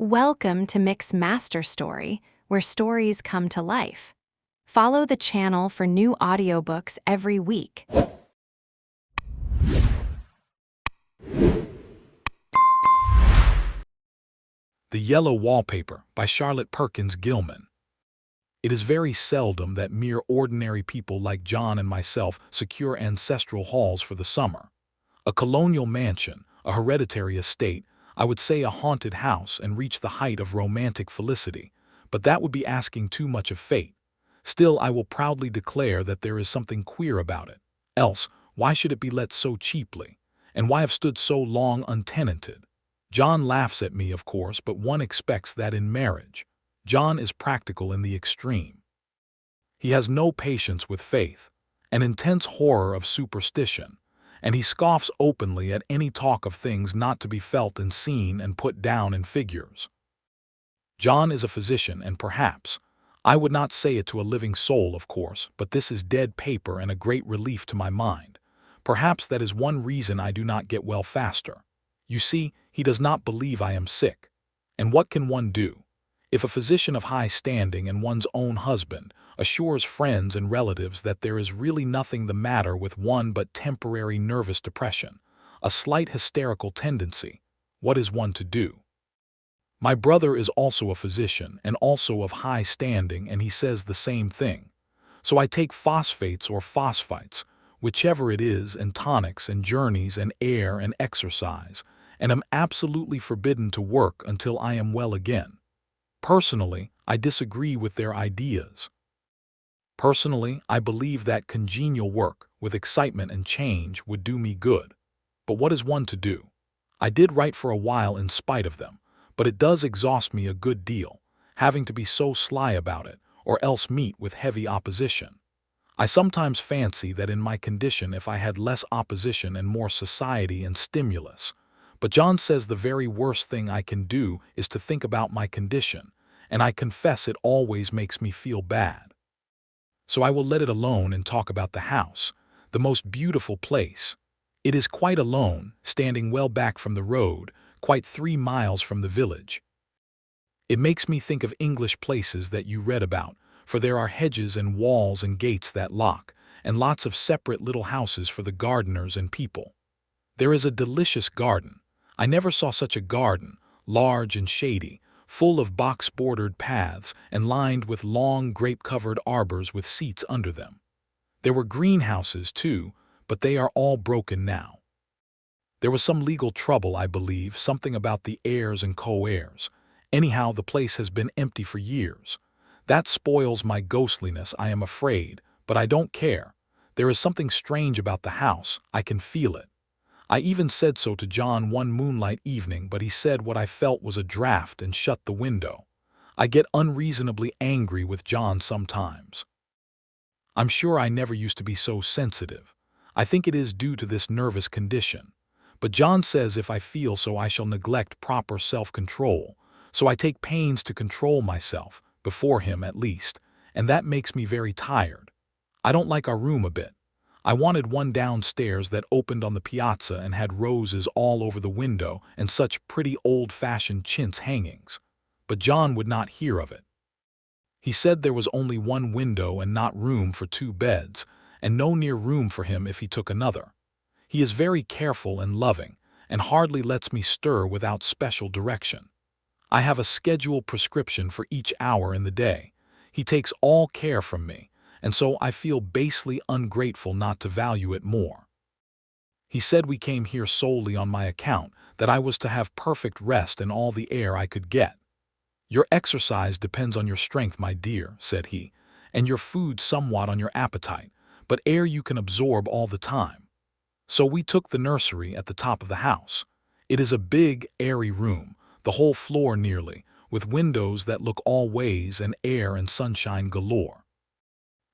Welcome to Mix Master Story, where stories come to life. Follow the channel for new audiobooks every week. The Yellow Wallpaper by Charlotte Perkins Gilman. It is very seldom that mere ordinary people like John and myself secure ancestral halls for the summer. A colonial mansion, a hereditary estate, I would say a haunted house, and reach the height of romantic felicity, but that would be asking too much of fate. Still, I will proudly declare that there is something queer about it. Else, why should it be let so cheaply? And why have stood so long untenanted? John laughs at me, of course, but one expects that in marriage. John is practical in the extreme. He has no patience with faith, an intense horror of superstition, and he scoffs openly at any talk of things not to be felt and seen and put down in figures. John is a physician, and perhaps, I would not say it to a living soul, of course, but this is dead paper and a great relief to my mind. Perhaps that is one reason I do not get well faster. You see, he does not believe I am sick. And what can one do? If a physician of high standing and one's own husband assures friends and relatives that there is really nothing the matter with one but temporary nervous depression, a slight hysterical tendency, what is one to do? My brother is also a physician and also of high standing, and he says the same thing. So I take phosphates or phosphites, whichever it is, and tonics and journeys and air and exercise, and am absolutely forbidden to work until I am well again. Personally, I disagree with their ideas. Personally, I believe that congenial work, with excitement and change, would do me good. But what is one to do? I did write for a while in spite of them, but it does exhaust me a good deal, having to be so sly about it, or else meet with heavy opposition. I sometimes fancy that in my condition, if I had less opposition and more society and stimulus. But John says the very worst thing I can do is to think about my condition, and I confess it always makes me feel bad. So I will let it alone and talk about the house, the most beautiful place. It is quite alone, standing well back from the road, quite 3 miles from the village. It makes me think of English places that you read about, for there are hedges and walls and gates that lock, and lots of separate little houses for the gardeners and people. There is a delicious garden. I never saw such a garden, large and shady, full of box-bordered paths and lined with long grape-covered arbors with seats under them. There were greenhouses, too, but they are all broken now. There was some legal trouble, I believe, something about the heirs and co-heirs. Anyhow, the place has been empty for years. That spoils my ghostliness, I am afraid, but I don't care. There is something strange about the house, I can feel it. I even said so to John one moonlight evening, but he said what I felt was a draught and shut the window. I get unreasonably angry with John sometimes. I'm sure I never used to be so sensitive. I think it is due to this nervous condition. But John says if I feel so I shall neglect proper self-control, so I take pains to control myself, before him at least, and that makes me very tired. I don't like our room a bit. I wanted one downstairs that opened on the piazza and had roses all over the window and such pretty old-fashioned chintz hangings. But John would not hear of it. He said there was only one window and not room for 2 beds, and no near room for him if he took another. He is very careful and loving, and hardly lets me stir without special direction. I have a scheduled prescription for each hour in the day. He takes all care from me, and so I feel basely ungrateful not to value it more. He said we came here solely on my account, that I was to have perfect rest and all the air I could get. Your exercise depends on your strength, my dear, said he, and your food somewhat on your appetite, but air you can absorb all the time. So we took the nursery at the top of the house. It is a big, airy room, the whole floor nearly, with windows that look all ways and air and sunshine galore.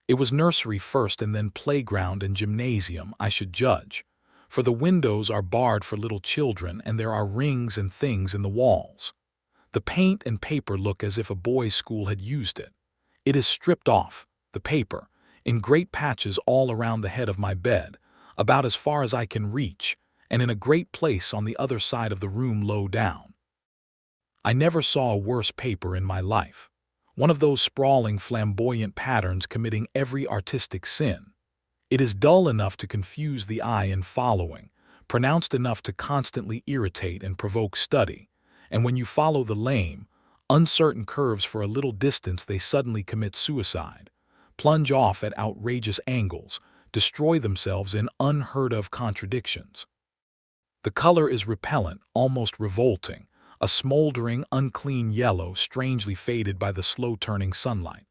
It was nursery first and then playground and gymnasium, I should judge, for the windows are barred for little children and there are rings and things in the walls. The paint and paper look as if a boys' school had used it. It is stripped off, the paper, in great patches all around the head of my bed, about as far as I can reach, and in a great place on the other side of the room low down. I never saw a worse paper in my life. One of those sprawling, flamboyant patterns committing every artistic sin. It is dull enough to confuse the eye in following, pronounced enough to constantly irritate and provoke study, and when you follow the lame, uncertain curves for a little distance they suddenly commit suicide, plunge off at outrageous angles, destroy themselves in unheard-of contradictions. The color is repellent, almost revolting, a smoldering, unclean yellow strangely faded by the slow-turning sunlight.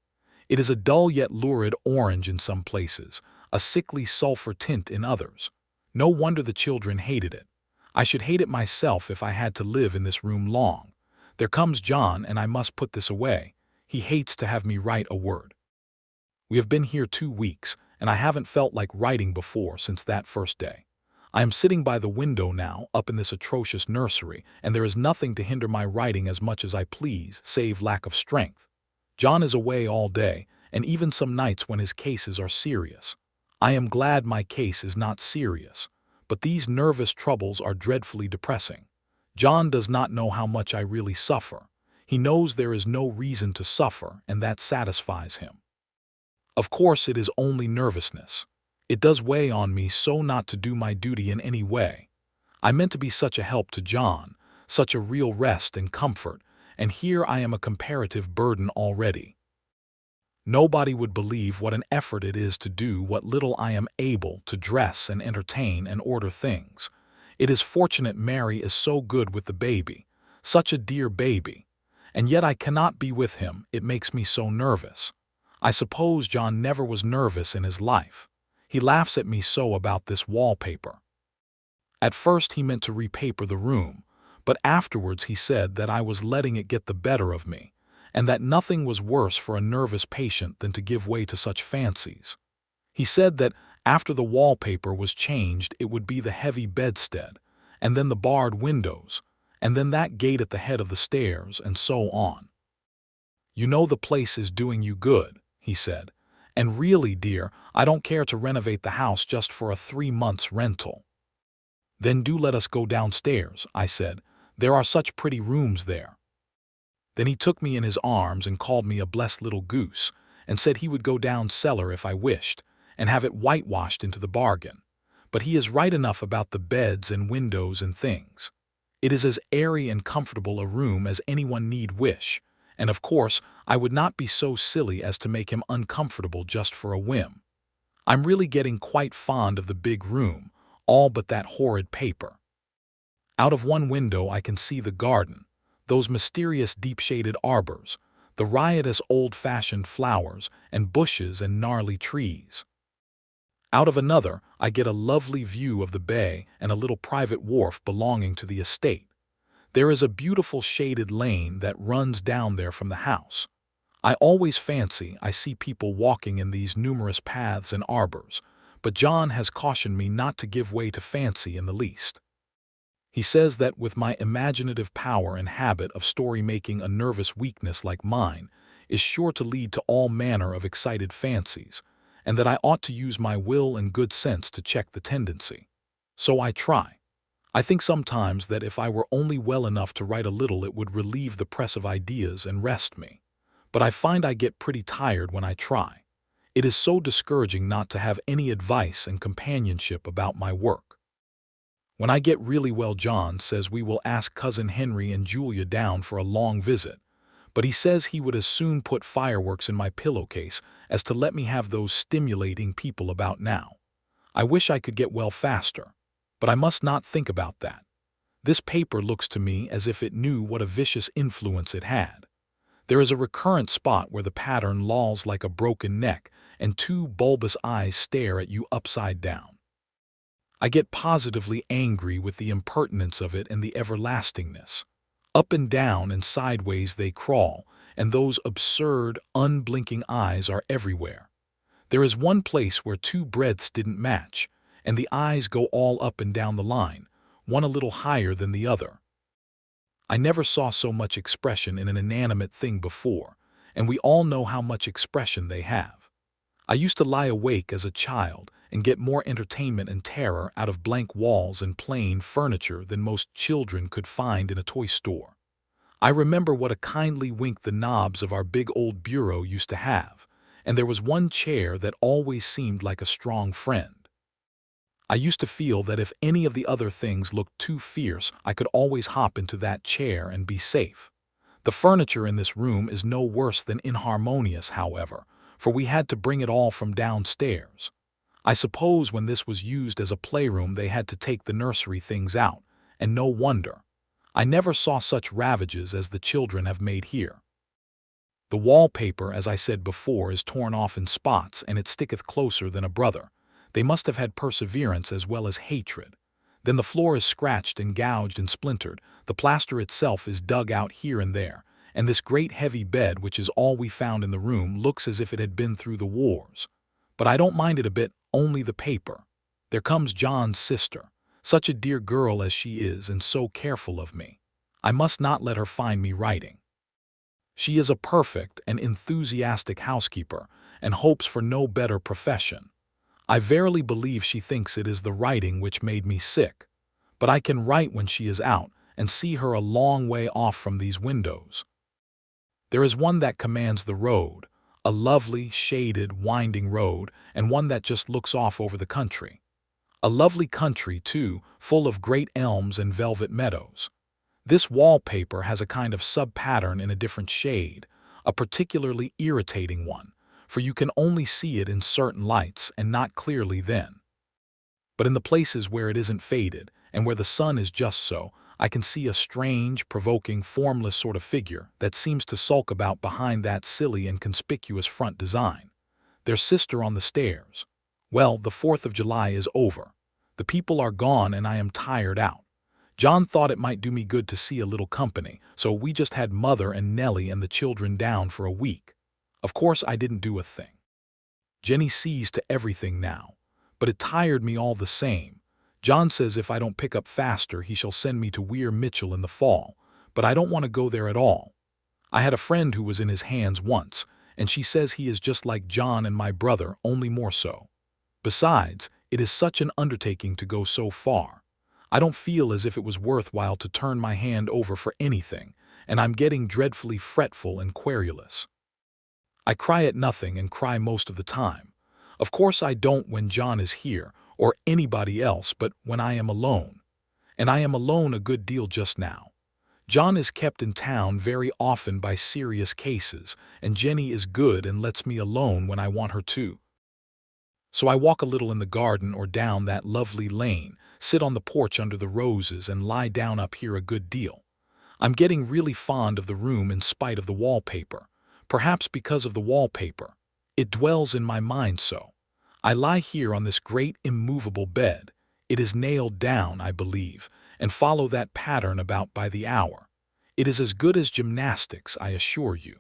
It is a dull yet lurid orange in some places, a sickly sulfur tint in others. No wonder the children hated it. I should hate it myself if I had to live in this room long. There comes John, and I must put this away. He hates to have me write a word. We have been here 2 weeks, and I haven't felt like writing before since that first day. I am sitting by the window now, up in this atrocious nursery, and there is nothing to hinder my writing as much as I please, save lack of strength. John is away all day, and even some nights when his cases are serious. I am glad my case is not serious, but these nervous troubles are dreadfully depressing. John does not know how much I really suffer. He knows there is no reason to suffer, and that satisfies him. Of course, it is only nervousness. It does weigh on me so not to do my duty in any way. I meant to be such a help to John, such a real rest and comfort, and here I am a comparative burden already. Nobody would believe what an effort it is to do what little I am able to dress and entertain and order things. It is fortunate Mary is so good with the baby, such a dear baby, and yet I cannot be with him. It makes me so nervous. I suppose John never was nervous in his life. He laughs at me so about this wallpaper. At first he meant to repaper the room, but afterwards he said that I was letting it get the better of me, and that nothing was worse for a nervous patient than to give way to such fancies. He said that after the wallpaper was changed it would be the heavy bedstead, and then the barred windows, and then that gate at the head of the stairs, and so on. "You know the place is doing you good," he said, "and really, dear, I don't care to renovate the house just for a 3 months' rental." "Then do let us go downstairs," I said. "There are such pretty rooms there." Then he took me in his arms and called me a blessed little goose, and said he would go down cellar if I wished, and have it whitewashed into the bargain. But he is right enough about the beds and windows and things. It is as airy and comfortable a room as anyone need wish, and of course I would not be so silly as to make him uncomfortable just for a whim. I'm really getting quite fond of the big room, all but that horrid paper. Out of one window I can see the garden, those mysterious deep-shaded arbors, the riotous old-fashioned flowers and bushes and gnarly trees. Out of another I get a lovely view of the bay and a little private wharf belonging to the estate. There is a beautiful shaded lane that runs down there from the house. I always fancy I see people walking in these numerous paths and arbors, but John has cautioned me not to give way to fancy in the least. He says that with my imaginative power and habit of story-making, a nervous weakness like mine is sure to lead to all manner of excited fancies, and that I ought to use my will and good sense to check the tendency. So I try. I think sometimes that if I were only well enough to write a little it would relieve the press of ideas and rest me. But I find I get pretty tired when I try. It is so discouraging not to have any advice and companionship about my work. When I get really well, John says we will ask Cousin Henry and Julia down for a long visit, but he says he would as soon put fireworks in my pillowcase as to let me have those stimulating people about now. I wish I could get well faster, but I must not think about that. This paper looks to me as if it knew what a vicious influence it had. There is a recurrent spot where the pattern lolls like a broken neck and 2 bulbous eyes stare at you upside down. I get positively angry with the impertinence of it and the everlastingness. Up and down and sideways they crawl, and those absurd, unblinking eyes are everywhere. There is one place where 2 breadths didn't match, and the eyes go all up and down the line, one a little higher than the other. I never saw so much expression in an inanimate thing before, and we all know how much expression they have. I used to lie awake as a child and get more entertainment and terror out of blank walls and plain furniture than most children could find in a toy store. I remember what a kindly wink the knobs of our big old bureau used to have, and there was one chair that always seemed like a strong friend. I used to feel that if any of the other things looked too fierce, I could always hop into that chair and be safe. The furniture in this room is no worse than inharmonious, however, for we had to bring it all from downstairs. I suppose when this was used as a playroom they had to take the nursery things out, and no wonder. I never saw such ravages as the children have made here. The wallpaper, as I said before, is torn off in spots, and it sticketh closer than a brother. They must have had perseverance as well as hatred. Then the floor is scratched and gouged and splintered, the plaster itself is dug out here and there, and this great heavy bed, which is all we found in the room, looks as if it had been through the wars. But I don't mind it a bit, only the paper. There comes John's sister, such a dear girl as she is and so careful of me. I must not let her find me writing. She is a perfect and enthusiastic housekeeper and hopes for no better profession. I verily believe she thinks it is the writing which made me sick, but I can write when she is out and see her a long way off from these windows. There is one that commands the road, a lovely, shaded, winding road, and one that just looks off over the country. A lovely country, too, full of great elms and velvet meadows. This wallpaper has a kind of sub-pattern in a different shade, a particularly irritating one, for you can only see it in certain lights and not clearly then. But in the places where it isn't faded, and where the sun is just so, I can see a strange, provoking, formless sort of figure that seems to sulk about behind that silly and conspicuous front design. Their sister on the stairs. Well, the 4th of July is over. The people are gone and I am tired out. John thought it might do me good to see a little company, so we just had Mother and Nellie and the children down for a week. Of course, I didn't do a thing. Jenny sees to everything now, but it tired me all the same. John says if I don't pick up faster, he shall send me to Weir Mitchell in the fall, but I don't want to go there at all. I had a friend who was in his hands once, and she says he is just like John and my brother, only more so. Besides, it is such an undertaking to go so far. I don't feel as if it was worthwhile to turn my hand over for anything, and I'm getting dreadfully fretful and querulous. I cry at nothing and cry most of the time. Of course I don't when John is here, or anybody else, but when I am alone. And I am alone a good deal just now. John is kept in town very often by serious cases, and Jenny is good and lets me alone when I want her to. So I walk a little in the garden or down that lovely lane, sit on the porch under the roses, and lie down up here a good deal. I'm getting really fond of the room in spite of the wallpaper. Perhaps because of the wallpaper. It dwells in my mind so. I lie here on this great immovable bed. It is nailed down, I believe, and follow that pattern about by the hour. It is as good as gymnastics, I assure you.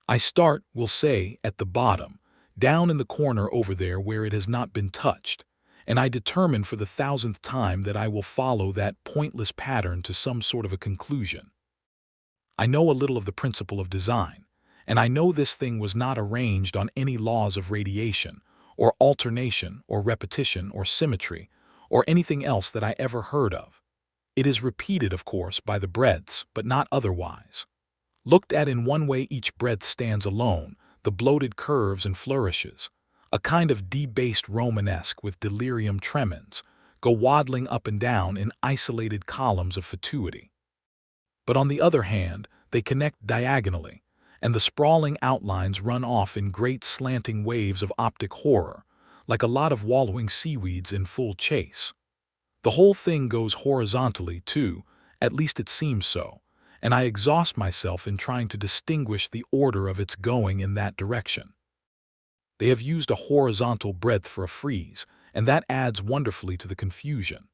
I start, we'll say, at the bottom, down in the corner over there where it has not been touched, and I determine for the 1000th time that I will follow that pointless pattern to some sort of a conclusion. I know a little of the principle of design, and I know this thing was not arranged on any laws of radiation, or alternation, or repetition, or symmetry, or anything else that I ever heard of. It is repeated, of course, by the breadths, but not otherwise. Looked at in one way, each breadth stands alone, the bloated curves and flourishes, a kind of debased Romanesque with delirium tremens, go waddling up and down in isolated columns of fatuity. But on the other hand, they connect diagonally, and the sprawling outlines run off in great slanting waves of optic horror, like a lot of wallowing seaweeds in full chase. The whole thing goes horizontally, too, at least it seems so, and I exhaust myself in trying to distinguish the order of its going in that direction. They have used a horizontal breadth for a frieze, and that adds wonderfully to the confusion.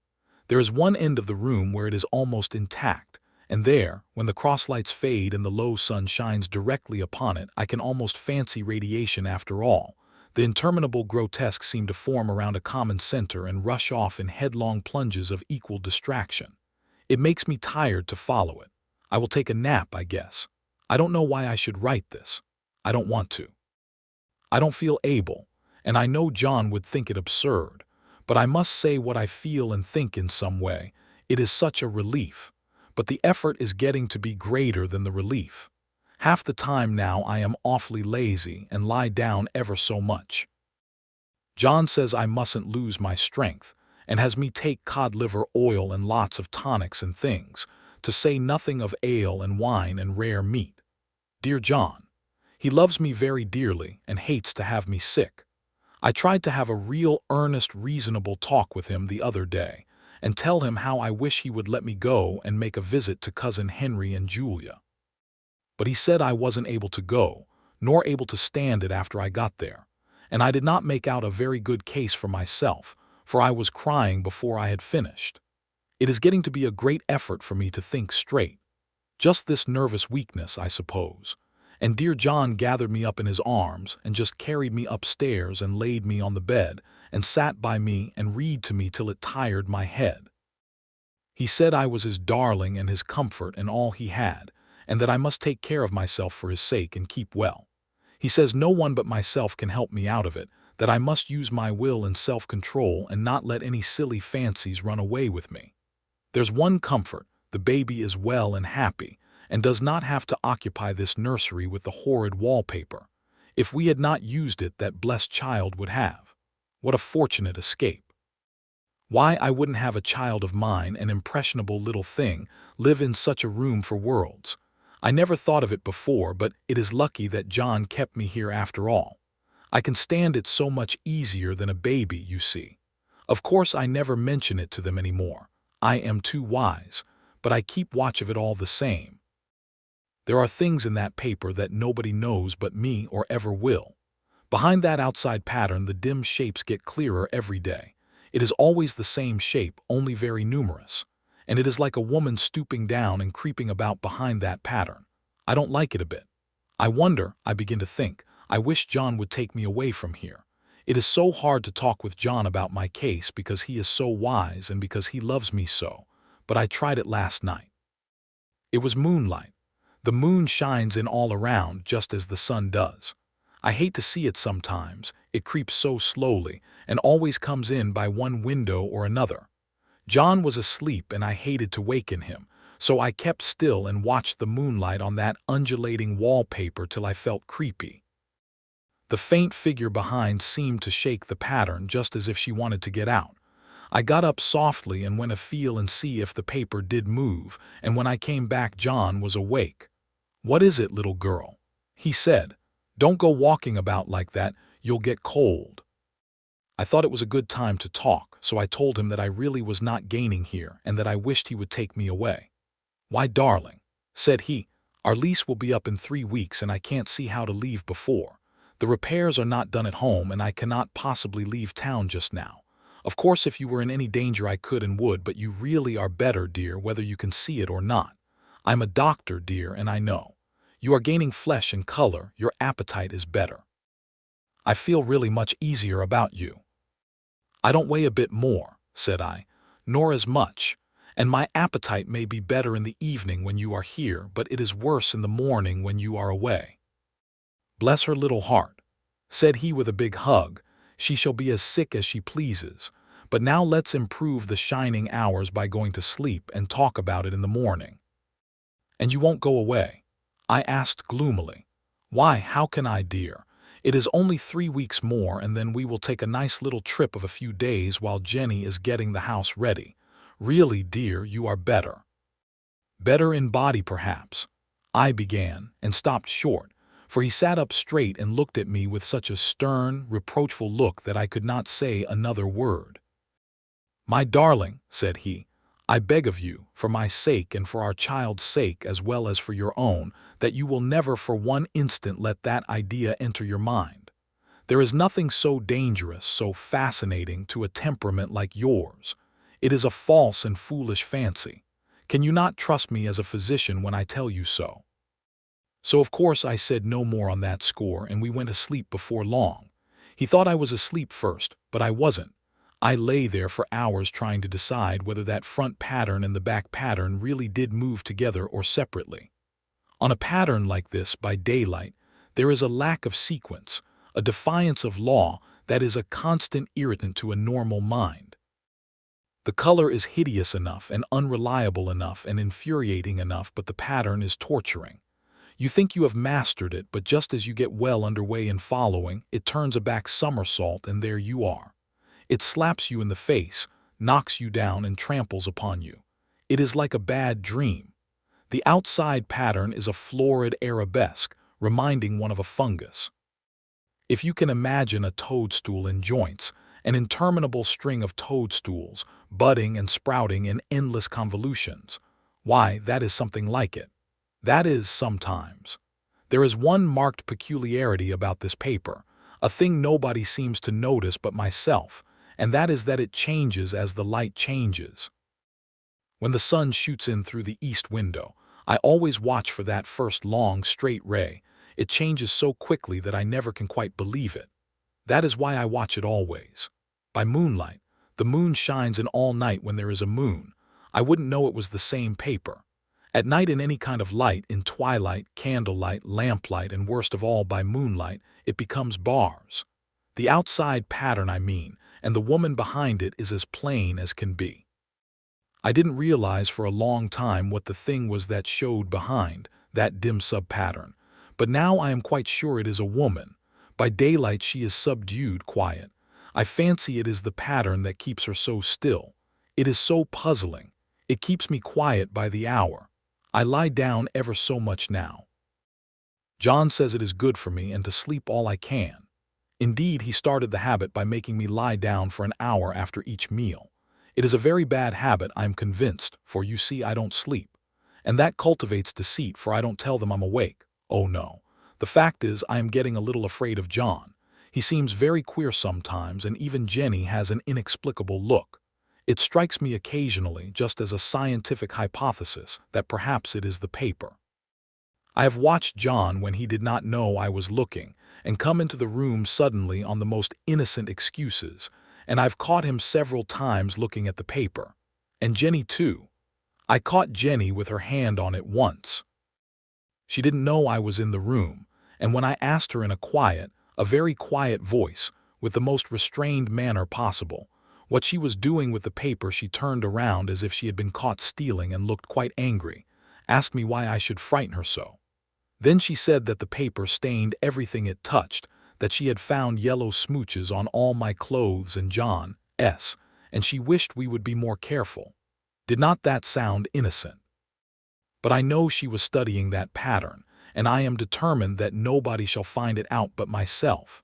There is one end of the room where it is almost intact, and there, when the crosslights fade and the low sun shines directly upon it, I can almost fancy radiation after all. The interminable grotesques seem to form around a common center and rush off in headlong plunges of equal distraction. It makes me tired to follow it. I will take a nap, I guess. I don't know why I should write this. I don't want to. I don't feel able, and I know John would think it absurd, but I must say what I feel and think in some way. It is such a relief. but the effort is getting to be greater than the relief. Half the time now I am awfully lazy and lie down ever so much. John says I mustn't lose my strength, and has me take cod liver oil and lots of tonics and things, to say nothing of ale and wine and rare meat. Dear John. He loves me very dearly and hates to have me sick. I tried to have a real earnest, reasonable talk with him the other day, and tell him how I wish he would let me go and make a visit to Cousin Henry and Julia. But he said I wasn't able to go, nor able to stand it after I got there, and I did not make out a very good case for myself, for I was crying before I had finished. It is getting to be a great effort for me to think straight. Just this nervous weakness, I suppose. And dear John gathered me up in his arms and just carried me upstairs and laid me on the bed and sat by me and read to me till it tired my head. He said I was his darling and his comfort and all he had, and that I must take care of myself for his sake and keep well. He says no one but myself can help me out of it, that I must use my will and self-control and not let any silly fancies run away with me. There's one comfort, the baby is well and happy, and does not have to occupy this nursery with the horrid wallpaper. If we had not used it, that blessed child would have. What a fortunate escape. Why, I wouldn't have a child of mine, an impressionable little thing, live in such a room for worlds. I never thought of it before, but it is lucky that John kept me here after all. I can stand it so much easier than a baby, you see. Of course I never mention it to them any more. I am too wise, but I keep watch of it all the same. There are things in that paper that nobody knows but me or ever will. Behind that outside pattern the dim shapes get clearer every day. It is always the same shape, only very numerous. And it is like a woman stooping down and creeping about behind that pattern. I don't like it a bit. I wonder, I begin to think, I wish John would take me away from here. It is so hard to talk with John about my case because he is so wise and because he loves me so, but I tried it last night. It was moonlight. The moon shines in all around just as the sun does. I hate to see it sometimes, it creeps so slowly and always comes in by one window or another. John was asleep and I hated to waken him, so I kept still and watched the moonlight on that undulating wallpaper till I felt creepy. The faint figure behind seemed to shake the pattern just as if she wanted to get out. I got up softly and went to feel and see if the paper did move, and when I came back John was awake. "What is it, little girl?" he said. "Don't go walking about like that, you'll get cold." I thought it was a good time to talk, so I told him that I really was not gaining here and that I wished he would take me away. "Why, darling," said he, "our lease will be up in 3 weeks and I can't see how to leave before. The repairs are not done at home and I cannot possibly leave town just now. Of course if you were in any danger I could and would, but you really are better, dear, whether you can see it or not. I'm a doctor, dear, and I know. You are gaining flesh and color, your appetite is better. I feel really much easier about you." "I don't weigh a bit more," said I, "nor as much, and my appetite may be better in the evening when you are here, but it is worse in the morning when you are away." "Bless her little heart," said he with a big hug, "she shall be as sick as she pleases, but now let's improve the shining hours by going to sleep and talk about it in the morning." "And you won't go away?" I asked gloomily. "Why, how can I, dear? It is only 3 weeks more and then we will take a nice little trip of a few days while Jenny is getting the house ready. Really, dear, you are better." "Better in body, perhaps," I began, and stopped short, for he sat up straight and looked at me with such a stern, reproachful look that I could not say another word. "My darling," said he, "I beg of you, for my sake and for our child's sake as well as for your own, that you will never for one instant let that idea enter your mind. There is nothing so dangerous, so fascinating to a temperament like yours. It is a false and foolish fancy. Can you not trust me as a physician when I tell you so?" So of course I said no more on that score and we went asleep before long. He thought I was asleep first, but I wasn't. I lay there for hours trying to decide whether that front pattern and the back pattern really did move together or separately. On a pattern like this, by daylight, there is a lack of sequence, a defiance of law that is a constant irritant to a normal mind. The color is hideous enough and unreliable enough and infuriating enough, but the pattern is torturing. You think you have mastered it, but just as you get well underway in following, it turns a back somersault and there you are. It slaps you in the face, knocks you down and tramples upon you. It is like a bad dream. The outside pattern is a florid arabesque, reminding one of a fungus. If you can imagine a toadstool in joints, an interminable string of toadstools, budding and sprouting in endless convolutions, why, that is something like it. That is, sometimes. There is one marked peculiarity about this paper, a thing nobody seems to notice but myself, and that is that it changes as the light changes. When the sun shoots in through the east window, I always watch for that first long, straight ray. It changes so quickly that I never can quite believe it. That is why I watch it always. By moonlight, the moon shines in all night when there is a moon. I wouldn't know it was the same paper. At night in any kind of light, in twilight, candlelight, lamplight, and worst of all by moonlight, it becomes bars. The outside pattern, I mean, and the woman behind it is as plain as can be. I didn't realize for a long time what the thing was that showed behind, that dim sub-pattern, but now I am quite sure it is a woman. By daylight she is subdued, quiet. I fancy it is the pattern that keeps her so still. It is so puzzling. It keeps me quiet by the hour. I lie down ever so much now. John says it is good for me and to sleep all I can. Indeed, he started the habit by making me lie down for an hour after each meal. It is a very bad habit, I am convinced, for you see I don't sleep. And that cultivates deceit, for I don't tell them I'm awake. Oh no. The fact is, I am getting a little afraid of John. He seems very queer sometimes, and even Jenny has an inexplicable look. It strikes me occasionally, just as a scientific hypothesis, that perhaps it is the paper. I have watched John when he did not know I was looking, and come into the room suddenly on the most innocent excuses, and I've caught him several times looking at the paper. And Jenny too. I caught Jenny with her hand on it once. She didn't know I was in the room, and when I asked her in a very quiet voice, with the most restrained manner possible, what she was doing with the paper, she turned around as if she had been caught stealing and looked quite angry, asked me why I should frighten her so. Then she said that the paper stained everything it touched, that she had found yellow smooches on all my clothes and John's, and she wished we would be more careful. Did not that sound innocent? But I know she was studying that pattern, and I am determined that nobody shall find it out but myself.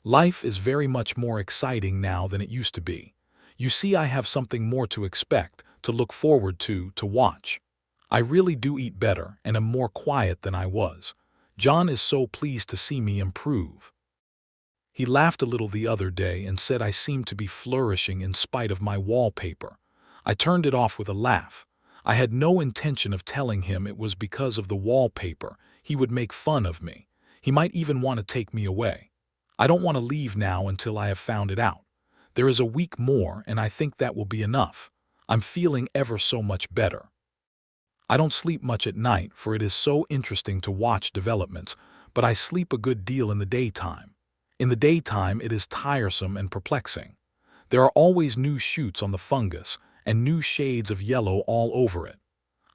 Life is very much more exciting now than it used to be. You see, I have something more to expect, to look forward to watch. I really do eat better and am more quiet than I was. John is so pleased to see me improve. He laughed a little the other day and said I seemed to be flourishing in spite of my wallpaper. I turned it off with a laugh. I had no intention of telling him it was because of the wallpaper. He would make fun of me. He might even want to take me away. I don't want to leave now until I have found it out. There is a week more, and I think that will be enough. I'm feeling ever so much better. I don't sleep much at night, for it is so interesting to watch developments, but I sleep a good deal in the daytime. In the daytime it is tiresome and perplexing. There are always new shoots on the fungus, and new shades of yellow all over it.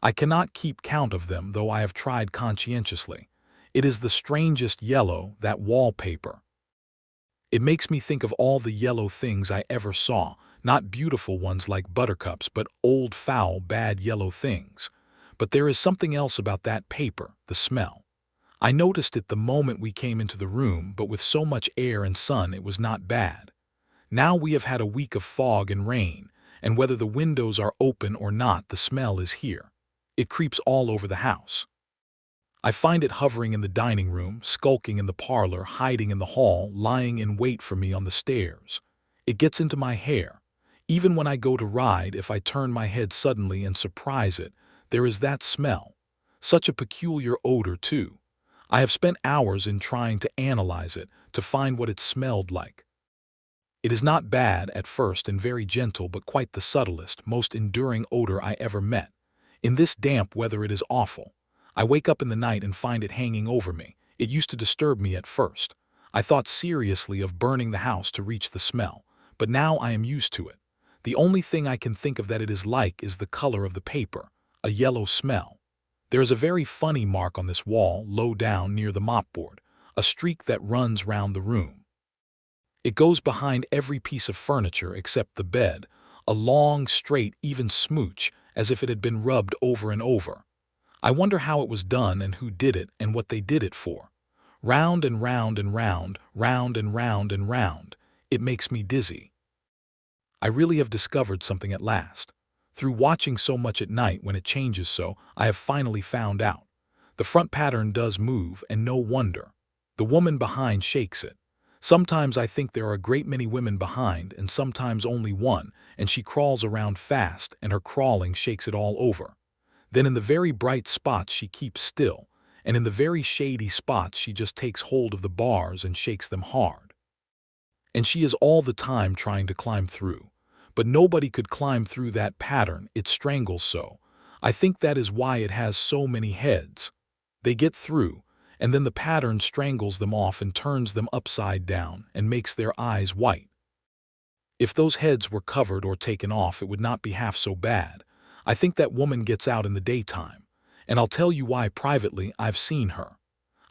I cannot keep count of them, though I have tried conscientiously. It is the strangest yellow, that wallpaper. It makes me think of all the yellow things I ever saw, not beautiful ones like buttercups, but old, foul, bad yellow things. But there is something else about that paper, the smell. I noticed it the moment we came into the room, but with so much air and sun it was not bad. Now we have had a week of fog and rain, and whether the windows are open or not, the smell is here. It creeps all over the house. I find it hovering in the dining room, skulking in the parlor, hiding in the hall, lying in wait for me on the stairs. It gets into my hair. Even when I go to ride, if I turn my head suddenly and surprise it, there is that smell. Such a peculiar odor, too. I have spent hours in trying to analyze it, to find what it smelled like. It is not bad at first and very gentle, but quite the subtlest, most enduring odor I ever met. In this damp weather it is awful. I wake up in the night and find it hanging over me. It used to disturb me at first. I thought seriously of burning the house to reach the smell, but now I am used to it. The only thing I can think of that it is like is the color of the paper, a yellow smell. There is a very funny mark on this wall, low down near the mopboard, a streak that runs round the room. It goes behind every piece of furniture except the bed, a long, straight, even smooch, as if it had been rubbed over and over. I wonder how it was done and who did it and what they did it for. Round and round and round, round and round and round. It makes me dizzy. I really have discovered something at last. Through watching so much at night when it changes so, I have finally found out. The front pattern does move, and no wonder. The woman behind shakes it. Sometimes I think there are a great many women behind, and sometimes only one, and she crawls around fast, and her crawling shakes it all over. Then in the very bright spots she keeps still, and in the very shady spots she just takes hold of the bars and shakes them hard. And she is all the time trying to climb through. But nobody could climb through that pattern, it strangles so. I think that is why it has so many heads. They get through, and then the pattern strangles them off and turns them upside down and makes their eyes white. If those heads were covered or taken off, it would not be half so bad. I think that woman gets out in the daytime, and I'll tell you why privately. I've seen her.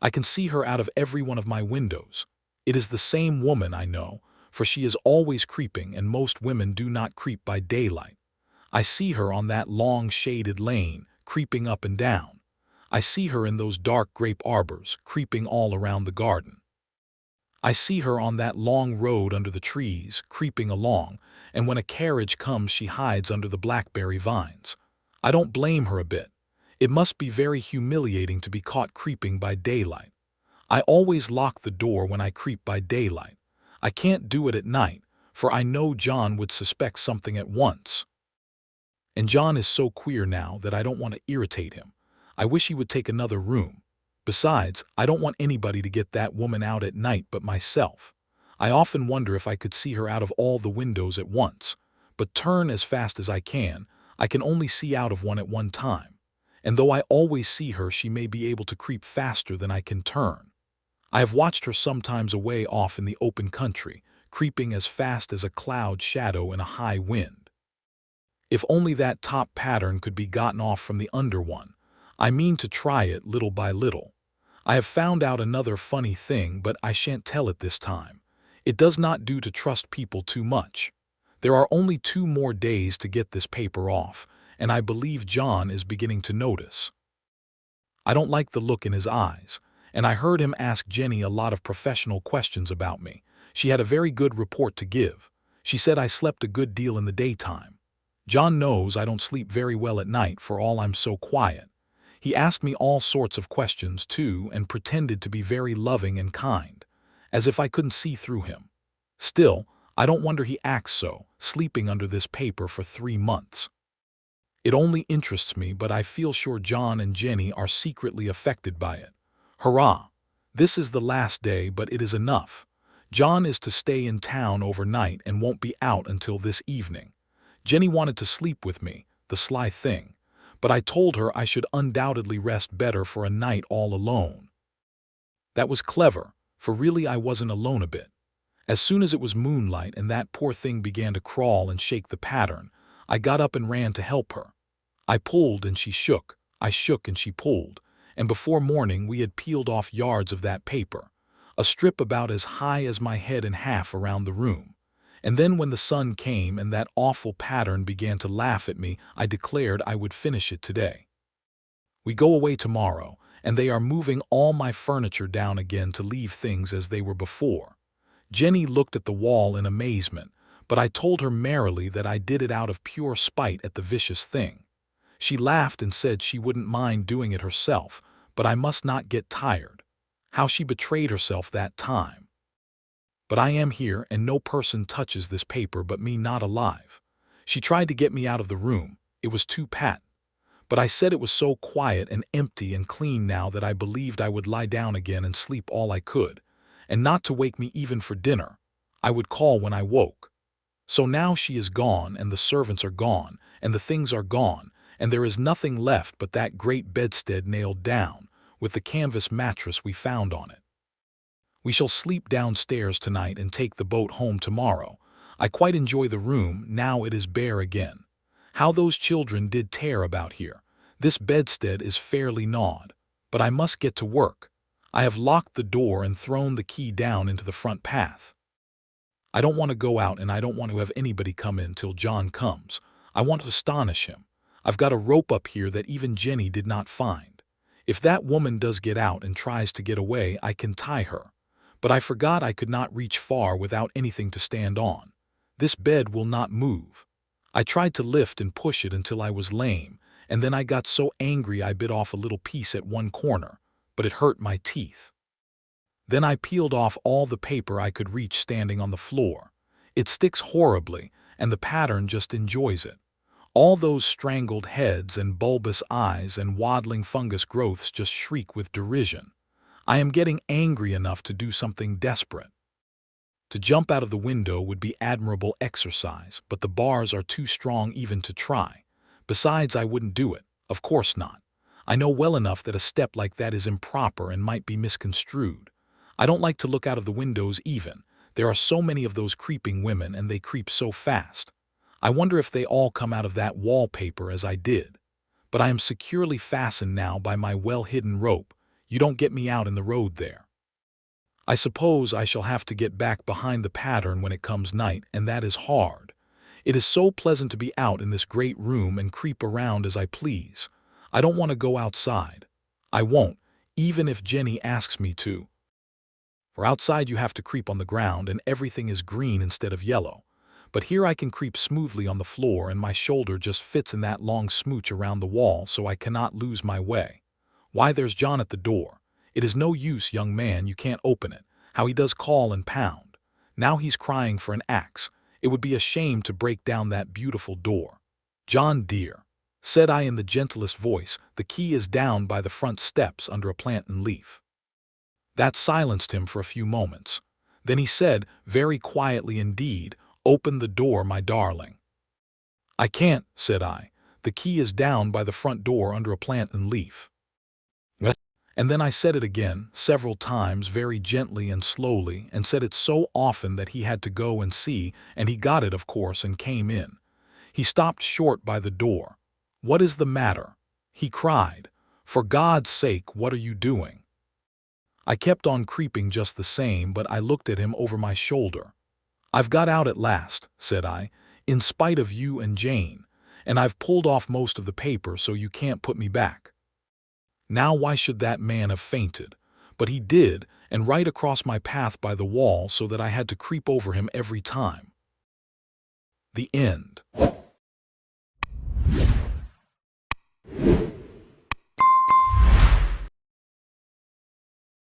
I can see her out of every one of my windows. It is the same woman, I know, for she is always creeping, and most women do not creep by daylight. I see her on that long shaded lane, creeping up and down. I see her in those dark grape arbors, creeping all around the garden. I see her on that long road under the trees, creeping along, and when a carriage comes she hides under the blackberry vines. I don't blame her a bit. It must be very humiliating to be caught creeping by daylight. I always lock the door when I creep by daylight. I can't do it at night, for I know John would suspect something at once. And John is so queer now that I don't want to irritate him. I wish he would take another room. Besides, I don't want anybody to get that woman out at night but myself. I often wonder if I could see her out of all the windows at once, but turn as fast as I can only see out of one at one time. And though I always see her, she may be able to creep faster than I can turn. I have watched her sometimes away off in the open country, creeping as fast as a cloud shadow in a high wind. If only that top pattern could be gotten off from the under one. I mean to try it little by little. I have found out another funny thing, but I shan't tell it this time. It does not do to trust people too much. There are only 2 more days to get this paper off, and I believe John is beginning to notice. I don't like the look in his eyes, and I heard him ask Jenny a lot of professional questions about me. She had a very good report to give. She said I slept a good deal in the daytime. John knows I don't sleep very well at night, for all I'm so quiet. He asked me all sorts of questions, too, and pretended to be very loving and kind, as if I couldn't see through him. Still, I don't wonder he acts so, sleeping under this paper for 3 months. It only interests me, but I feel sure John and Jenny are secretly affected by it. Hurrah! This is the last day, but it is enough. John is to stay in town overnight and won't be out until this evening. Jenny wanted to sleep with me, the sly thing, but I told her I should undoubtedly rest better for a night all alone. That was clever, for really I wasn't alone a bit. As soon as it was moonlight and that poor thing began to crawl and shake the pattern, I got up and ran to help her. I pulled and she shook, I shook and she pulled, and before morning we had peeled off yards of that paper, a strip about as high as my head and half around the room. And then when the sun came and that awful pattern began to laugh at me, I declared I would finish it today. We go away tomorrow, and they are moving all my furniture down again to leave things as they were before. Jenny looked at the wall in amazement, but I told her merrily that I did it out of pure spite at the vicious thing. She laughed and said she wouldn't mind doing it herself, but I must not get tired. How she betrayed herself that time. But I am here, and no person touches this paper but me, not alive. She tried to get me out of the room. It was too pat. But I said it was so quiet and empty and clean now that I believed I would lie down again and sleep all I could, and not to wake me even for dinner. I would call when I woke. So now she is gone, and the servants are gone, and the things are gone, and there is nothing left but that great bedstead nailed down, with the canvas mattress we found on it. We shall sleep downstairs tonight and take the boat home tomorrow. I quite enjoy the room now it is bare again. How those children did tear about here. This bedstead is fairly gnawed. But I must get to work. I have locked the door and thrown the key down into the front path. I don't want to go out, and I don't want to have anybody come in till John comes. I want to astonish him. I've got a rope up here that even Jenny did not find. If that woman does get out and tries to get away, I can tie her. But I forgot I could not reach far without anything to stand on. This bed will not move. I tried to lift and push it until I was lame, and then I got so angry I bit off a little piece at one corner, but it hurt my teeth. Then I peeled off all the paper I could reach standing on the floor. It sticks horribly, and the pattern just enjoys it. All those strangled heads and bulbous eyes and waddling fungus growths just shriek with derision. I am getting angry enough to do something desperate. To jump out of the window would be admirable exercise, but the bars are too strong even to try. Besides, I wouldn't do it. Of course not. I know well enough that a step like that is improper and might be misconstrued. I don't like to look out of the windows even. There are so many of those creeping women, and they creep so fast. I wonder if they all come out of that wallpaper as I did. But I am securely fastened now by my well-hidden rope. You don't get me out in the road there. I suppose I shall have to get back behind the pattern when it comes night, and that is hard. It is so pleasant to be out in this great room and creep around as I please. I don't want to go outside. I won't, even if Jenny asks me to. For outside you have to creep on the ground and everything is green instead of yellow. But here I can creep smoothly on the floor, and my shoulder just fits in that long smooch around the wall, so I cannot lose my way. Why, there's John at the door. It is no use, young man, you can't open it. How he does call and pound. Now he's crying for an axe. It would be a shame to break down that beautiful door. John dear, said I in the gentlest voice, the key is down by the front steps under a plant and leaf. That silenced him for a few moments. Then he said, very quietly indeed, open the door, my darling. I can't, said I. The key is down by the front door under a plant and leaf. What? And then I said it again, several times, very gently and slowly, and said it so often that he had to go and see, and he got it, of course, and came in. He stopped short by the door. What is the matter? He cried. For God's sake, what are you doing? I kept on creeping just the same, but I looked at him over my shoulder. I've got out at last, said I, in spite of you and Jane, and I've pulled off most of the paper so you can't put me back. Now why should that man have fainted? But he did, and right across my path by the wall, so that I had to creep over him every time. The end.